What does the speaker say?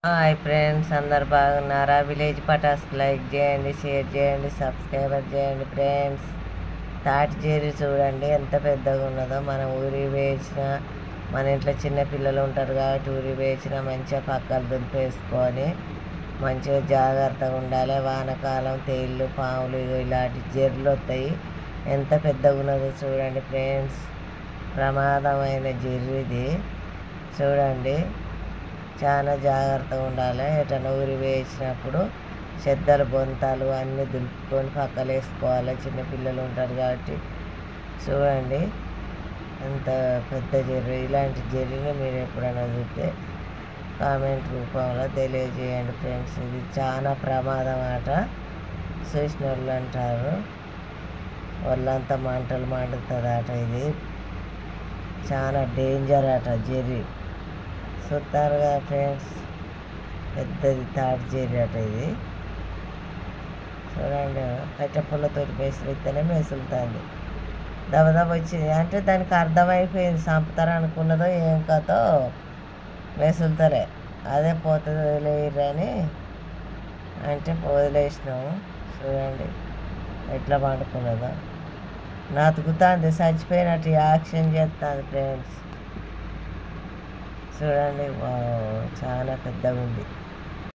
Hi friends, అందరు బాగున్నారా? Village పటాస్కి like చేయండి, షేర్ చేయండి, సబ్స్క్రైబర్ చేయండి ఫ్రెండ్స్. తాటి చేరి చూడండి ఎంత పెద్దగా ఉన్నదో. మనం ఊరి వేసిన, మన ఇంట్లో చిన్న పిల్లలు ఉంటారు కాబట్టి ఊరి వేసిన మంచిగా పక్కలు దులిపేసుకొని మంచిగా జాగ్రత్తగా ఉండాలి. వానకాలం తేళ్ళు, పాములు ఇలాంటి జెర్లు వస్తాయి. ఎంత పెద్దగా ఉన్నదో చూడండి ఫ్రెండ్స్. ప్రమాదమైన జెర్రు ఇది చూడండి. చాలా జాగ్రత్తగా ఉండాలి. ఎటన్నా ఊరి వేసినప్పుడు చెద్దలు బొంతాలు అన్నీ దులుపుకొని పక్కలు వేసుకోవాలి. చిన్నపిల్లలు ఉంటారు కాబట్టి చూడండి ఎంత పెద్ద జెర్రీ. ఇలాంటి జెర్రీని మీరు ఎప్పుడైనా చూస్తే కామెంట్ రూపంలో తెలియజేయండి ఫ్రెండ్స్. ఇది చాలా ప్రమాదం అట. చూసిన వాళ్ళు అంటారు వాళ్ళంతా మంటలు మండుతుంది అట. ఇది చాలా డేంజర్ అట జెర్రీ. చూస్తారుగా ఫ్రెండ్స్, పెద్దది తాటి జెర్రీ అట ఇది. చూడండి, కట్టె పుల్లతో మెసులుతూనే మెసులుతుంది. దబదబ వచ్చింది అంటే దానికి అర్థమైపోయింది, చంపుతారు అనుకున్నదో ఏం కథో మెసులుతారే. అదే పోతుంది వదిలేయరని అంటే వదిలేసినాము. చూడండి ఎట్లా పండుకున్నదో. నాతుకుతుంది, చచ్చిపోయినట్టు యాక్షన్ చేస్తుంది ఫ్రెండ్స్. చూడండి, చాలా పెద్దగా ఉంది.